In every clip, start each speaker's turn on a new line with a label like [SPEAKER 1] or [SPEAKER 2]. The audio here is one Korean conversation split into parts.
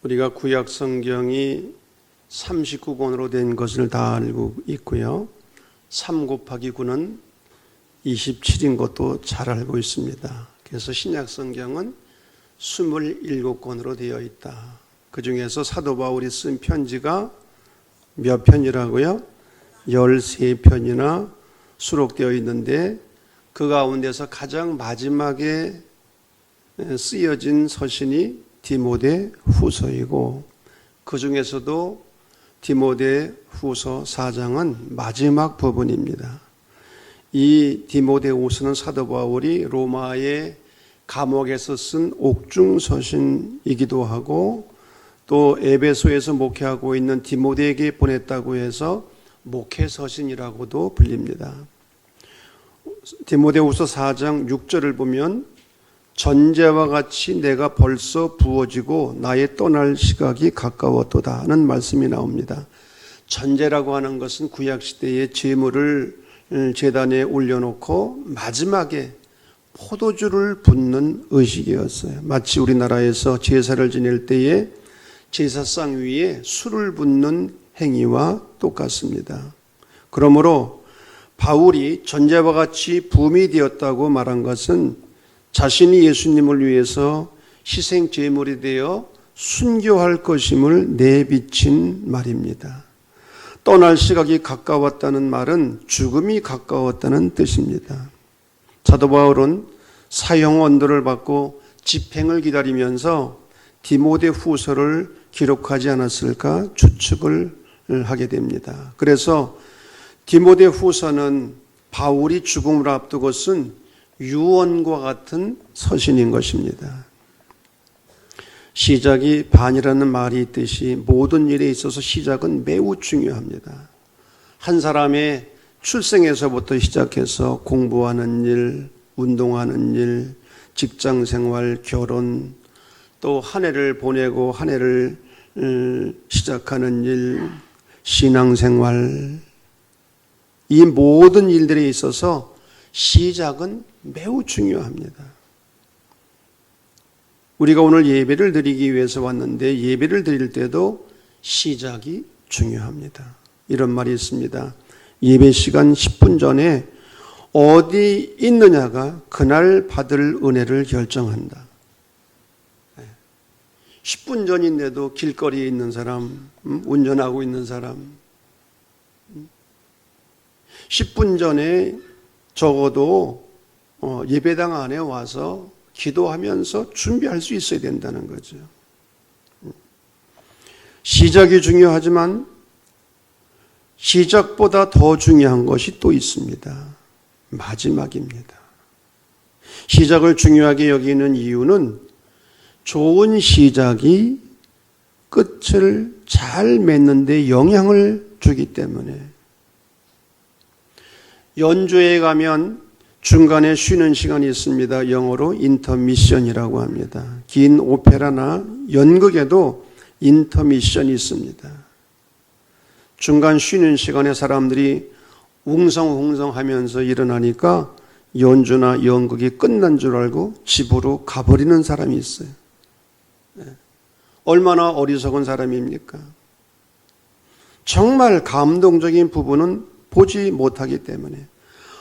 [SPEAKER 1] 우리가 구약 성경이 39권으로 된 것을 다 알고 있고요. 3 곱하기 9는 27인 것도 잘 알고 있습니다. 그래서 신약 성경은 27권으로 되어 있다. 그 중에서 사도 바울이 쓴 편지가 몇 편이라고요? 13편이나 수록되어 있는데 그 가운데서 가장 마지막에 쓰여진 서신이 디모데 후서이고 그 중에서도 디모데 후서 4장은 마지막 부분입니다. 이 디모데 후서는 사도 바울이 로마의 감옥에서 쓴 옥중 서신이기도 하고 또 에베소에서 목회하고 있는 디모데에게 보냈다고 해서 목회 서신이라고도 불립니다. 디모데 후서 4장 6절을 보면 전제와 같이 내가 벌써 부어지고 나의 떠날 시각이 가까웠도다 하는 말씀이 나옵니다. 전제라고 하는 것은 구약시대의 제물을 제단에 올려놓고 마지막에 포도주를 붓는 의식이었어요. 마치 우리나라에서 제사를 지낼 때에 제사상 위에 술을 붓는 행위와 똑같습니다. 그러므로 바울이 전제와 같이 부음이 되었다고 말한 것은 자신이 예수님을 위해서 희생 제물이 되어 순교할 것임을 내비친 말입니다. 떠날 시각이 가까웠다는 말은 죽음이 가까웠다는 뜻입니다. 사도 바울은 사형 언도를 받고 집행을 기다리면서 디모데 후서를 기록하지 않았을까 추측을 하게 됩니다. 그래서 디모데 후서는 바울이 죽음을 앞두고 쓴 유언과 같은 서신인 것입니다. 시작이 반이라는 말이 있듯이 모든 일에 있어서 시작은 매우 중요합니다. 한 사람의 출생에서부터 시작해서 공부하는 일, 운동하는 일, 직장생활, 결혼, 또 한 해를 보내고 한 해를 시작하는 일, 신앙생활, 이 모든 일들에 있어서 시작은 매우 중요합니다. 우리가 오늘 예배를 드리기 위해서 왔는데 예배를 드릴 때도 시작이 중요합니다. 이런 말이 있습니다. 예배 시간 10분 전에 어디 있느냐가 그날 받을 은혜를 결정한다. 10분 전인데도 길거리에 있는 사람, 운전하고 있는 사람, 10분 전에 적어도 예배당 안에 와서 기도하면서 준비할 수 있어야 된다는 거죠. 시작이 중요하지만 시작보다 더 중요한 것이 또 있습니다. 마지막입니다. 시작을 중요하게 여기는 이유는 좋은 시작이 끝을 잘 맺는 데 영향을 주기 때문에 연주회에 가면 중간에 쉬는 시간이 있습니다. 영어로 인터미션이라고 합니다. 긴 오페라나 연극에도 인터미션이 있습니다. 중간 쉬는 시간에 사람들이 웅성웅성하면서 일어나니까 연주나 연극이 끝난 줄 알고 집으로 가버리는 사람이 있어요. 얼마나 어리석은 사람입니까? 정말 감동적인 부분은 보지 못하기 때문에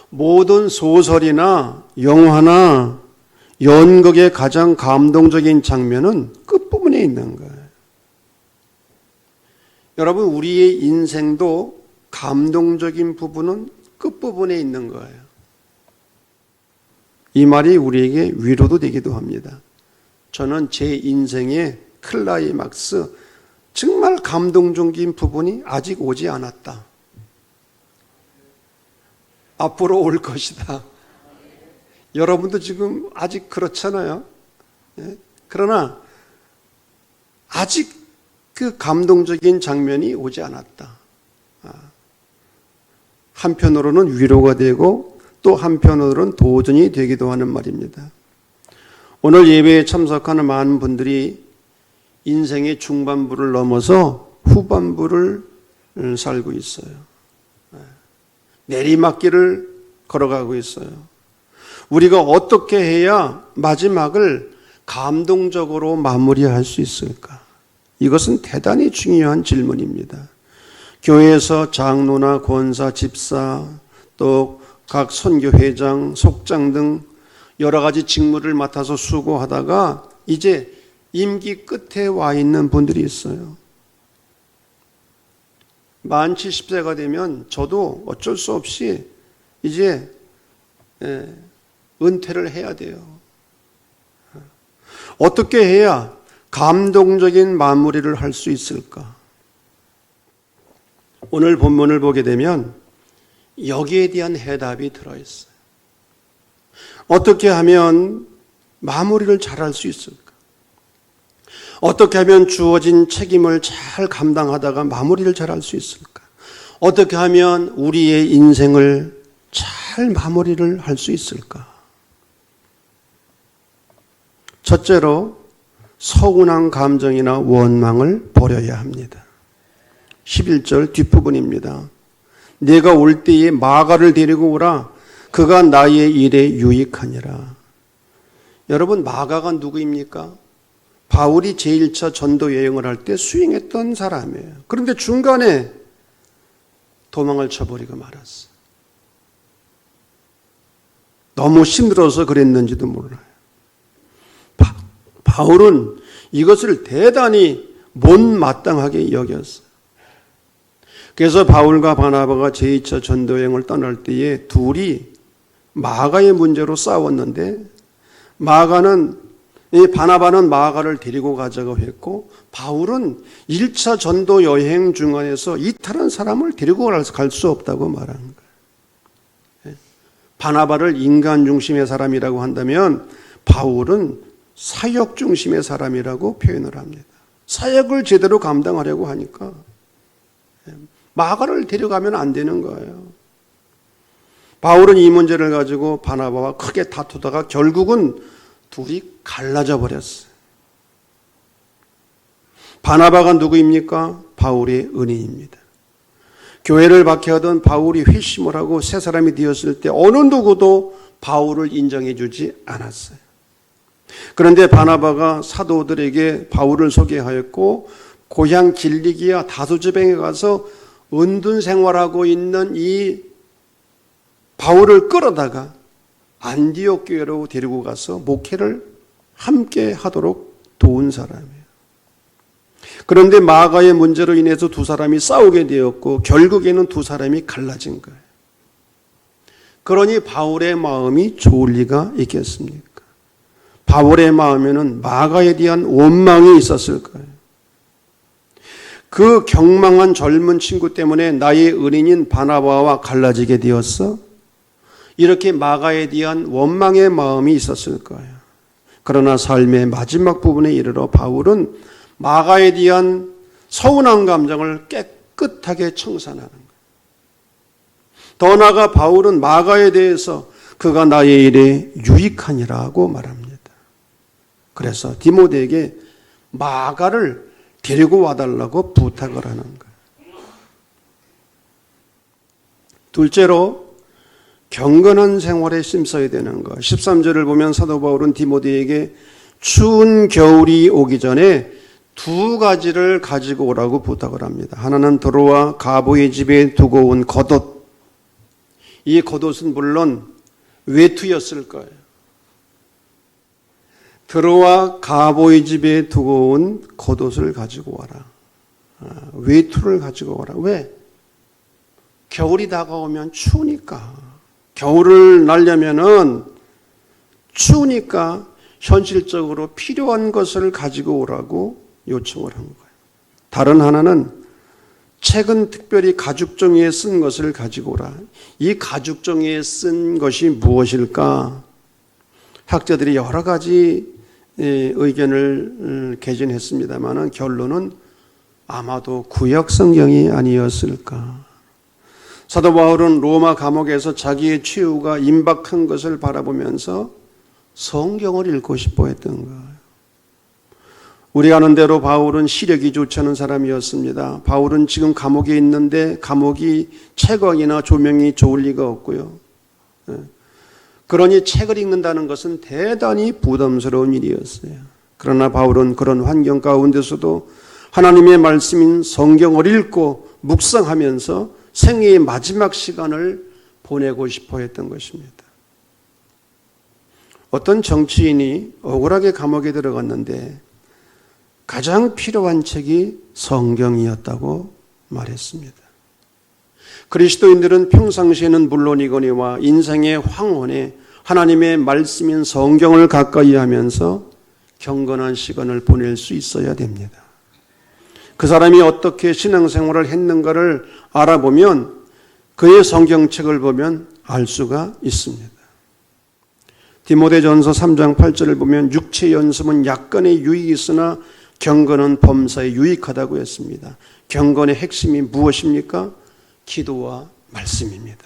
[SPEAKER 1] 모든 소설이나 영화나 연극의 가장 감동적인 장면은 끝부분에 있는 거예요. 여러분, 우리의 인생도 감동적인 부분은 끝부분에 있는 거예요. 이 말이 우리에게 위로도 되기도 합니다. 저는 제 인생의 클라이막스, 정말 감동적인 부분이 아직 오지 않았다. 앞으로 올 것이다. 여러분도 지금 아직 그렇잖아요. 그러나 아직 그 감동적인 장면이 오지 않았다. 한편으로는 위로가 되고 또 한편으로는 도전이 되기도 하는 말입니다. 오늘 예배에 참석하는 많은 분들이 인생의 중반부를 넘어서 후반부를 살고 있어요. 내리막길을 걸어가고 있어요. 우리가 어떻게 해야 마지막을 감동적으로 마무리할 수 있을까? 이것은 대단히 중요한 질문입니다. 교회에서 장로나 권사, 집사, 또 각 선교회장, 속장 등 여러 가지 직무를 맡아서 수고하다가 이제 임기 끝에 와 있는 분들이 있어요. 만 70세가 되면 저도 어쩔 수 없이 이제 은퇴를 해야 돼요. 어떻게 해야 감동적인 마무리를 할 수 있을까? 오늘 본문을 보게 되면 여기에 대한 해답이 들어있어요. 어떻게 하면 마무리를 잘할 수 있을까? 어떻게 하면 주어진 책임을 잘 감당하다가 마무리를 잘할 수 있을까? 어떻게 하면 우리의 인생을 잘 마무리를 할 수 있을까? 첫째로 서운한 감정이나 원망을 버려야 합니다. 11절 뒷부분입니다. 내가 올 때에 마가를 데리고 오라. 그가 나의 일에 유익하니라. 여러분, 마가가 누구입니까? 바울이 제1차 전도 여행을 할 때 수행했던 사람이에요. 그런데 중간에 도망을 쳐버리고 말았어요. 너무 힘들어서 그랬는지도 몰라요. 바울은 이것을 대단히 못마땅하게 여겼어요. 그래서 바울과 바나바가 제2차 전도여행을 떠날 때에 둘이 마가의 문제로 싸웠는데 바나바는 마가를 데리고 가자고 했고 바울은 1차 전도 여행 중간에서 이탈한 사람을 데리고 갈 수 없다고 말하는 거예요. 바나바를 인간 중심의 사람이라고 한다면 바울은 사역 중심의 사람이라고 표현을 합니다. 사역을 제대로 감당하려고 하니까 마가를 데려가면 안 되는 거예요. 바울은 이 문제를 가지고 바나바와 크게 다투다가 결국은 둘이 갈라져 버렸어요. 바나바가 누구입니까? 바울의 은인입니다. 교회를 박해하던 바울이 회심을 하고 새 사람이 되었을 때 어느 누구도 바울을 인정해 주지 않았어요. 그런데 바나바가 사도들에게 바울을 소개하였고 고향 길리기아 다소지방에 가서 은둔 생활하고 있는 이 바울을 끌어다가 안디옥 교회로 데리고 가서 목회를 함께 하도록 도운 사람이에요. 그런데 마가의 문제로 인해서 두 사람이 싸우게 되었고 결국에는 두 사람이 갈라진 거예요. 그러니 바울의 마음이 좋을 리가 있겠습니까? 바울의 마음에는 마가에 대한 원망이 있었을 거예요. 그 경망한 젊은 친구 때문에 나의 은인인 바나바와 갈라지게 되었어? 이렇게 마가에 대한 원망의 마음이 있었을 거예요. 그러나 삶의 마지막 부분에 이르러 바울은 마가에 대한 서운한 감정을 깨끗하게 청산하는 거예요. 더 나아가 바울은 마가에 대해서 그가 나의 일에 유익하니라고 말합니다. 그래서 디모데에게 마가를 데리고 와달라고 부탁을 하는 거예요. 둘째로 경건한 생활에 힘써야 되는 것. 13절을 보면 사도 바울은 디모데에게 추운 겨울이 오기 전에 두 가지를 가지고 오라고 부탁을 합니다. 하나는 드로아 가보의 집에 두고 온 겉옷. 이 겉옷은 물론 외투였을 거예요. 드로아 가보의 집에 두고 온 겉옷을 가지고 와라. 외투를 가지고 와라. 왜? 겨울이 다가오면 추우니까. 겨울을 날려면은 추우니까 현실적으로 필요한 것을 가지고 오라고 요청을 한 거예요. 다른 하나는 책은 특별히 가죽종이에 쓴 것을 가지고 오라. 이 가죽종이에 쓴 것이 무엇일까? 학자들이 여러 가지 의견을 개진했습니다만 결론은 아마도 구약 성경이 아니었을까. 사도 바울은 로마 감옥에서 자기의 최후가 임박한 것을 바라보면서 성경을 읽고 싶어 했던 거예요. 우리가 아는 대로 바울은 시력이 좋지 않은 사람이었습니다. 바울은 지금 감옥에 있는데 감옥이 채광이나 조명이 좋을 리가 없고요. 그러니 책을 읽는다는 것은 대단히 부담스러운 일이었어요. 그러나 바울은 그런 환경 가운데서도 하나님의 말씀인 성경을 읽고 묵상하면서 생애의 마지막 시간을 보내고 싶어 했던 것입니다. 어떤 정치인이 억울하게 감옥에 들어갔는데 가장 필요한 책이 성경이었다고 말했습니다. 그리스도인들은 평상시에는 물론이거니와 인생의 황혼에 하나님의 말씀인 성경을 가까이 하면서 경건한 시간을 보낼 수 있어야 됩니다. 그 사람이 어떻게 신앙생활을 했는가를 알아보면 그의 성경책을 보면 알 수가 있습니다. 디모데전서 3장 8절을 보면 육체 연습은 약간의 유익이 있으나 경건은 범사에 유익하다고 했습니다. 경건의 핵심이 무엇입니까? 기도와 말씀입니다.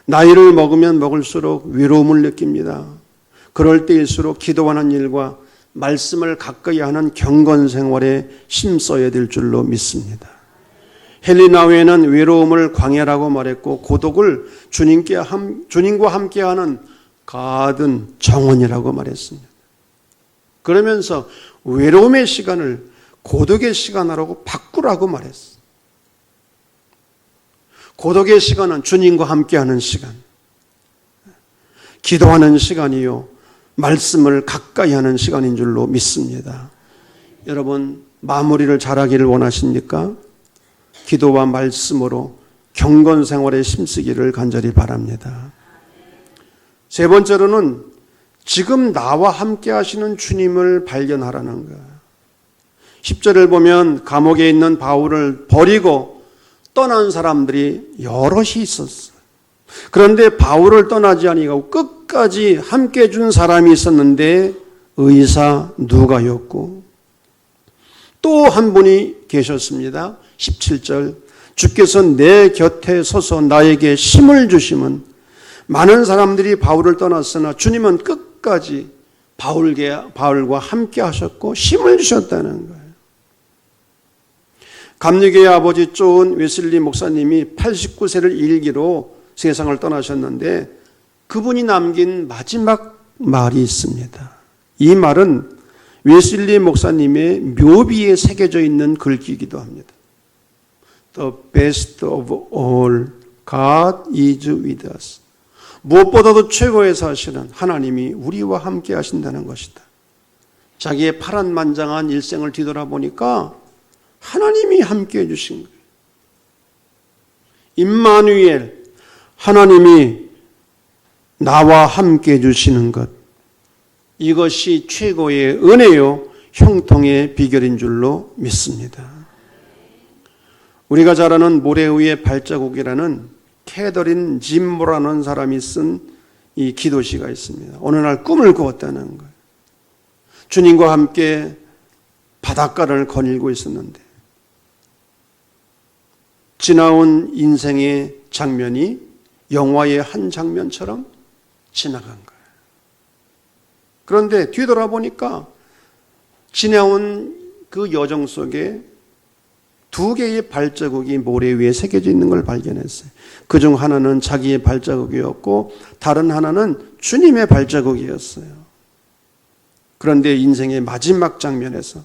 [SPEAKER 1] 나이를 먹으면 먹을수록 외로움을 느낍니다. 그럴 때일수록 기도하는 일과 말씀을 가까이 하는 경건 생활에 힘써야 될 줄로 믿습니다. 헬리나 웨는 외로움을 광야라고 말했고 고독을 주님과 함께하는 가든 정원이라고 말했습니다. 그러면서 외로움의 시간을 고독의 시간이라고 바꾸라고 말했어요. 고독의 시간은 주님과 함께하는 시간, 기도하는 시간이요 말씀을 가까이 하는 시간인 줄로 믿습니다. 여러분 마무리를 잘하기를 원하십니까? 기도와 말씀으로 경건 생활에 힘쓰기를 간절히 바랍니다. 세 번째로는 지금 나와 함께 하시는 주님을 발견하라는 거예요. 10절을 보면 감옥에 있는 바울을 버리고 떠난 사람들이 여럿이 있었어요. 그런데 바울을 떠나지 아니하고 끝까지 함께 해준 사람이 있었는데 의사 누가였고 또 한 분이 계셨습니다. 17절 주께서 내 곁에 서서 나에게 힘을 주심은 많은 사람들이 바울을 떠났으나 주님은 끝까지 바울과 함께 하셨고 힘을 주셨다는 거예요. 감리교의 아버지 존 웨슬리 목사님이 89세를 일기로 세상을 떠나셨는데 그분이 남긴 마지막 말이 있습니다. 이 말은 웨슬리 목사님의 묘비에 새겨져 있는 글귀이기도 합니다. The best of all, God is with us. 무엇보다도 최고의 사실은 하나님이 우리와 함께 하신다는 것이다. 자기의 파란만장한 일생을 뒤돌아보니까 하나님이 함께 해주신 거예요. 임마누엘, 하나님이 나와 함께 해주시는 것, 이것이 최고의 은혜요 형통의 비결인 줄로 믿습니다. 우리가 잘 아는 모래 위의 발자국이라는 캐더린 짐모라는 사람이 쓴 이 기도시가 있습니다. 어느 날 꿈을 꾸었다는 거예요. 주님과 함께 바닷가를 거닐고 있었는데 지나온 인생의 장면이 영화의 한 장면처럼 지나간 거예요. 그런데 뒤돌아보니까 지나온 그 여정 속에 두 개의 발자국이 모래 위에 새겨져 있는 걸 발견했어요. 그중 하나는 자기의 발자국이었고 다른 하나는 주님의 발자국이었어요. 그런데 인생의 마지막 장면에서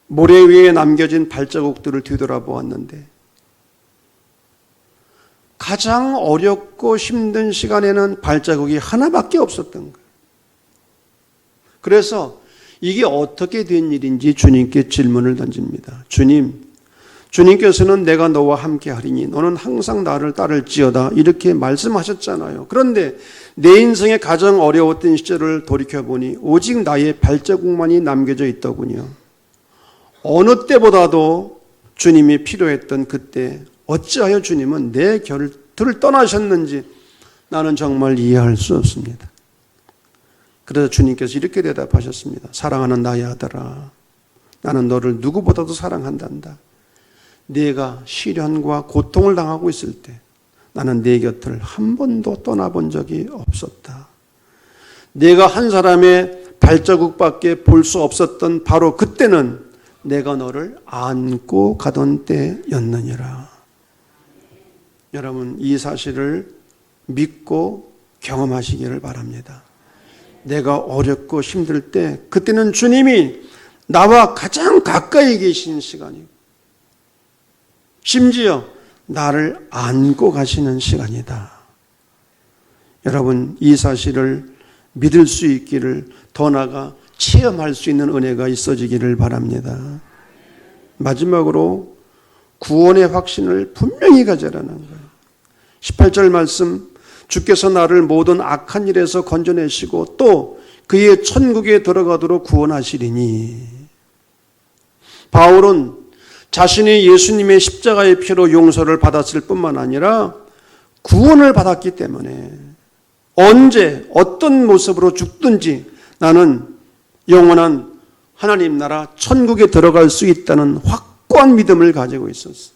[SPEAKER 1] 모래 위에 남겨진 발자국들을 뒤돌아보았는데 가장 어렵고 힘든 시간에는 발자국이 하나밖에 없었던 거예요. 그래서 이게 어떻게 된 일인지 주님께 질문을 던집니다. 주님께서는 내가 너와 함께 하리니 너는 항상 나를 따를지어다 이렇게 말씀하셨잖아요. 그런데 내 인생의 가장 어려웠던 시절을 돌이켜보니 오직 나의 발자국만이 남겨져 있더군요. 어느 때보다도 주님이 필요했던 그때 어찌하여 주님은 내 곁을 떠나셨는지 나는 정말 이해할 수 없습니다. 그래서 주님께서 이렇게 대답하셨습니다. 사랑하는 나의 아들아, 나는 너를 누구보다도 사랑한단다. 네가 시련과 고통을 당하고 있을 때 나는 네 곁을 한 번도 떠나본 적이 없었다. 네가 한 사람의 발자국밖에 볼 수 없었던 바로 그때는 내가 너를 안고 가던 때였느니라. 여러분 이 사실을 믿고 경험하시기를 바랍니다. 내가 어렵고 힘들 때 그때는 주님이 나와 가장 가까이 계신 시간이고 심지어 나를 안고 가시는 시간이다. 여러분, 이 사실을 믿을 수 있기를, 더 나아가 체험할 수 있는 은혜가 있어지기를 바랍니다. 마지막으로 구원의 확신을 분명히 가져라는 거예요. 18절 말씀, 주께서 나를 모든 악한 일에서 건져내시고 또 그의 천국에 들어가도록 구원하시리니. 바울은 자신이 예수님의 십자가의 피로 용서를 받았을 뿐만 아니라 구원을 받았기 때문에 언제 어떤 모습으로 죽든지 나는 영원한 하나님 나라 천국에 들어갈 수 있다는 확고한 믿음을 가지고 있었어요.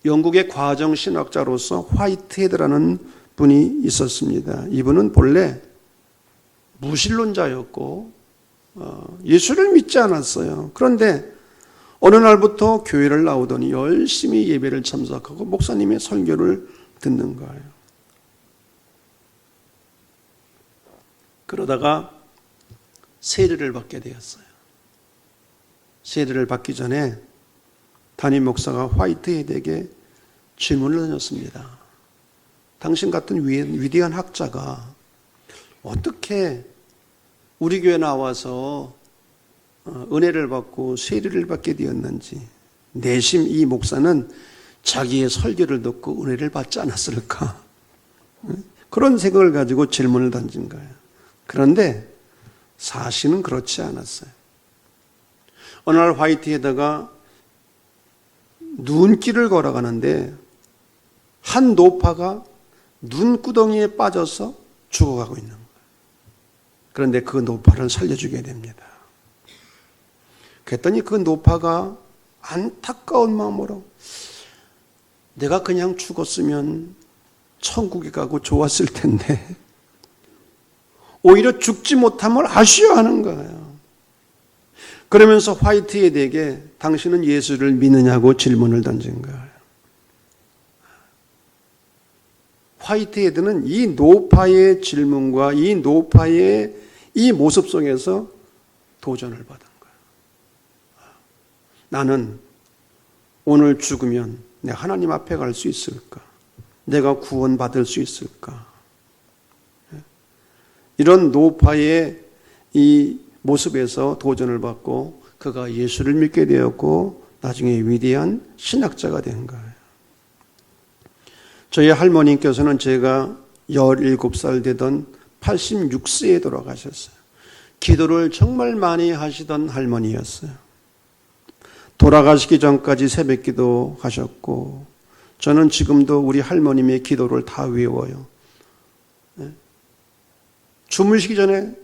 [SPEAKER 1] 영국의 과정신학자로서 화이트헤드라는 분이 있었습니다. 이분은 본래 무신론자였고 예수를 믿지 않았어요. 그런데 어느 날부터 교회를 나오더니 열심히 예배를 참석하고 목사님의 설교를 듣는 거예요. 그러다가 세례를 받게 되었어요. 세례를 받기 전에 담임 목사가 화이트헤드에게 질문을 던졌습니다. 당신 같은 위대한 학자가 어떻게 우리 교회 나와서 은혜를 받고 세례를 받게 되었는지, 내심 이 목사는 자기의 설교를 듣고 은혜를 받지 않았을까? 그런 생각을 가지고 질문을 던진 거예요. 그런데 사실은 그렇지 않았어요. 어느 날 화이트헤드가 눈길을 걸어가는데 한 노파가 눈구덩이에 빠져서 죽어가고 있는 거예요. 그런데 그 노파를 살려주게 됩니다. 그랬더니 그 노파가 안타까운 마음으로 내가 그냥 죽었으면 천국에 가고 좋았을 텐데 오히려 죽지 못함을 아쉬워하는 거예요. 그러면서 화이트헤드에게 당신은 예수를 믿느냐고 질문을 던진 거예요. 화이트헤드는 이 노파의 질문과 이 노파의 이 모습 속에서 도전을 받은 거예요. 나는 오늘 죽으면 내가 하나님 앞에 갈 수 있을까? 내가 구원받을 수 있을까? 이런 노파의 이 모습에서 도전을 받고 그가 예수를 믿게 되었고 나중에 위대한 신학자가 된 거예요. 저희 할머니께서는 제가 17살 되던 86세에 돌아가셨어요. 기도를 정말 많이 하시던 할머니였어요. 돌아가시기 전까지 새벽기도 하셨고 저는 지금도 우리 할머님의 기도를 다 외워요. 주무시기 전에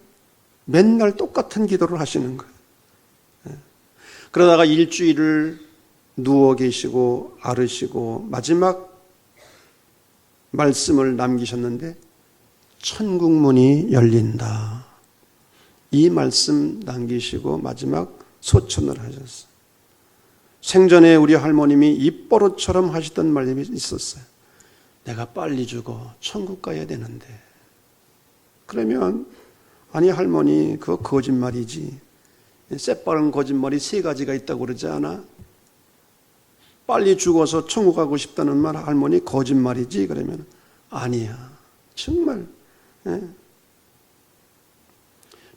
[SPEAKER 1] 맨날 똑같은 기도를 하시는 거예요. 그러다가 일주일을 누워 계시고 앓으시고 마지막 말씀을 남기셨는데 천국 문이 열린다. 이 말씀 남기시고 마지막 소천을 하셨어요. 생전에 우리 할머님이 입버릇처럼 하시던 말씀이 있었어요. 내가 빨리 죽어 천국 가야 되는데. 그러면 아니 할머니 그거 거짓말이지. 새빠른 거짓말이 3가지가 있다고 그러지 않아? 빨리 죽어서 천국 가고 싶다는 말 할머니 거짓말이지. 그러면 아니야. 정말.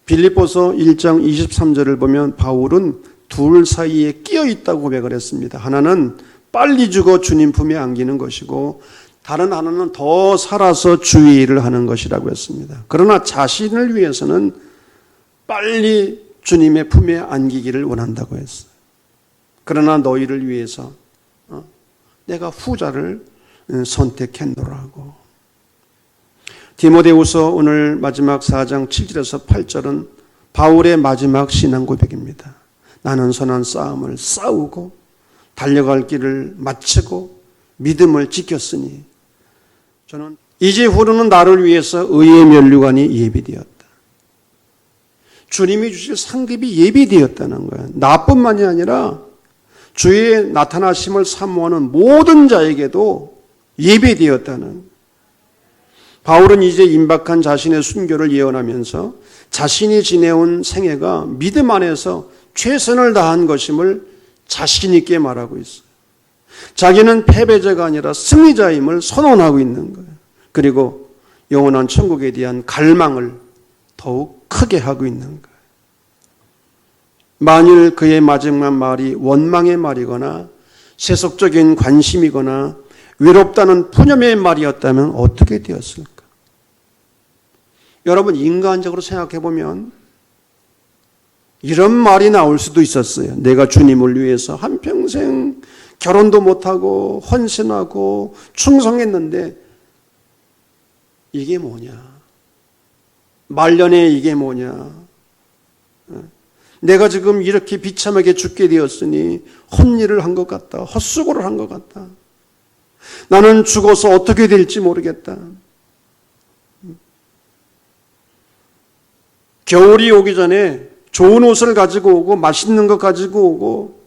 [SPEAKER 1] 빌립보서 1장 23절을 보면 바울은 둘 사이에 끼어 있다고 고백을 했습니다. 하나는 빨리 죽어 주님 품에 안기는 것이고 다른 하나는 더 살아서 주의 일을 하는 것이라고 했습니다. 그러나 자신을 위해서는 빨리 주님의 품에 안기기를 원한다고 했어요. 그러나 너희를 위해서 내가 후자를 선택했노라고. 디모데후서 오늘 마지막 4장 7절에서 8절은 바울의 마지막 신앙 고백입니다. 나는 선한 싸움을 싸우고 달려갈 길을 마치고 믿음을 지켰으니 저는 이제 후로는 나를 위해서 의의 면류관이 예비되었다. 주님이 주실 상급이 예비되었다는 거예요. 나뿐만이 아니라 주의 나타나심을 사모하는 모든 자에게도 예비되었다는. 바울은 이제 임박한 자신의 순교를 예언하면서 자신이 지내온 생애가 믿음 안에서 최선을 다한 것임을 자신 있게 말하고 있어요. 자기는 패배자가 아니라 승리자임을 선언하고 있는 거예요. 그리고 영원한 천국에 대한 갈망을 더욱 크게 하고 있는 거예요. 만일 그의 마지막 말이 원망의 말이거나 세속적인 관심이거나 외롭다는 푸념의 말이었다면 어떻게 되었을까? 여러분, 인간적으로 생각해 보면 이런 말이 나올 수도 있었어요. 내가 주님을 위해서 한평생 결혼도 못하고 헌신하고 충성했는데 이게 뭐냐? 말년에 이게 뭐냐? 내가 지금 이렇게 비참하게 죽게 되었으니 헛일을 한 것 같다. 헛수고를 한 것 같다. 나는 죽어서 어떻게 될지 모르겠다. 겨울이 오기 전에 좋은 옷을 가지고 오고 맛있는 거 가지고 오고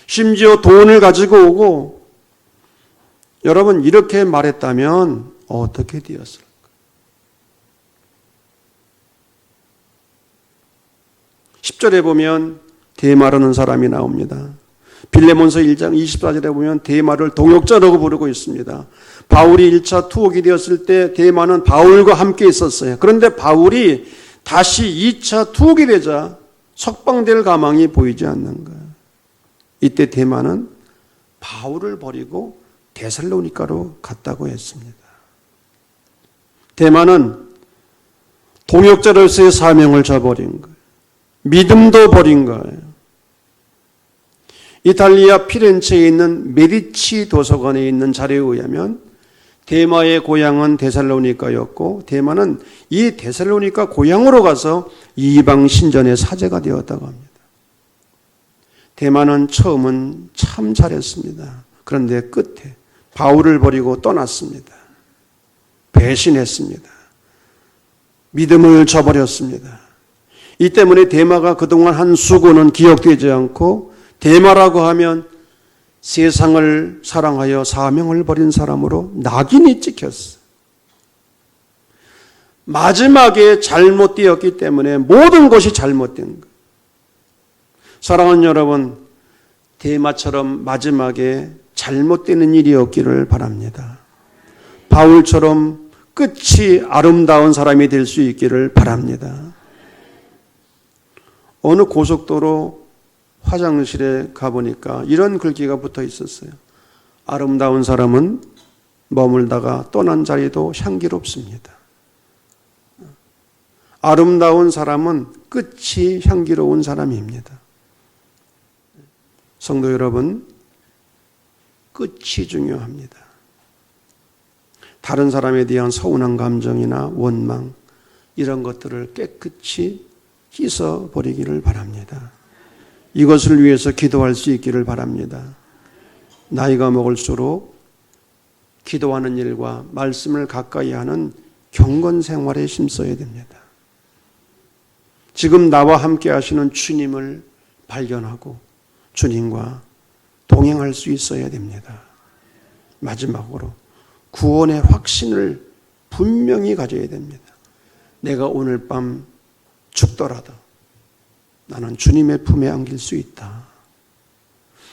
[SPEAKER 1] 심지어 돈을 가지고 오고, 여러분 이렇게 말했다면 어떻게 되었을까? 10절에 보면 대마르는 사람이 나옵니다. 빌레몬서 1장 24절에 보면 대마를 동역자라고 부르고 있습니다. 바울이 1차 투옥이 되었을 때 대마는 바울과 함께 있었어요. 그런데 바울이 다시 2차 투옥이 되자 석방될 가망이 보이지 않는 거예요. 이때 대마는 바울을 버리고 데살로니가로 갔다고 했습니다. 대마는 동역자로서의 사명을 저버린 거예요. 믿음도 버린 거예요. 이탈리아 피렌체에 있는 메디치 도서관에 있는 자료에 의하면 대마의 고향은 데살로니가였고 대마는 이 데살로니가 고향으로 가서 이방 신전의 사제가 되었다고 합니다. 대마는 처음은 참 잘했습니다. 그런데 끝에 바울을 버리고 떠났습니다. 배신했습니다. 믿음을 저버렸습니다. 이 때문에 대마가 그동안 한 수고는 기억되지 않고 대마라고 하면 세상을 사랑하여 사명을 버린 사람으로 낙인이 찍혔어. 마지막에 잘못되었기 때문에 모든 것이 잘못된 거예요. 사랑하는 여러분, 대마처럼 마지막에 잘못되는 일이 없기를 바랍니다. 바울처럼 끝이 아름다운 사람이 될 수 있기를 바랍니다. 어느 고속도로 화장실에 가보니까 이런 글귀가 붙어 있었어요. 아름다운 사람은 머물다가 떠난 자리도 향기롭습니다. 아름다운 사람은 끝이 향기로운 사람입니다. 성도 여러분, 끝이 중요합니다. 다른 사람에 대한 서운한 감정이나 원망, 이런 것들을 깨끗이 씻어버리기를 바랍니다. 이것을 위해서 기도할 수 있기를 바랍니다. 나이가 먹을수록 기도하는 일과 말씀을 가까이 하는 경건 생활에 힘써야 됩니다. 지금 나와 함께 하시는 주님을 발견하고 주님과 동행할 수 있어야 됩니다. 마지막으로 구원의 확신을 분명히 가져야 됩니다. 내가 오늘 밤 죽더라도 나는 주님의 품에 안길 수 있다.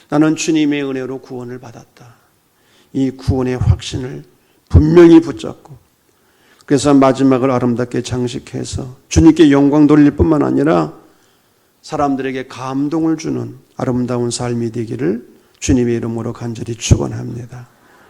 [SPEAKER 1] 나는 주님의 은혜로 구원을 받았다. 이 구원의 확신을 분명히 붙잡고, 그래서 마지막을 아름답게 장식해서 주님께 영광 돌릴 뿐만 아니라 사람들에게 감동을 주는 아름다운 삶이 되기를 주님의 이름으로 간절히 축원합니다.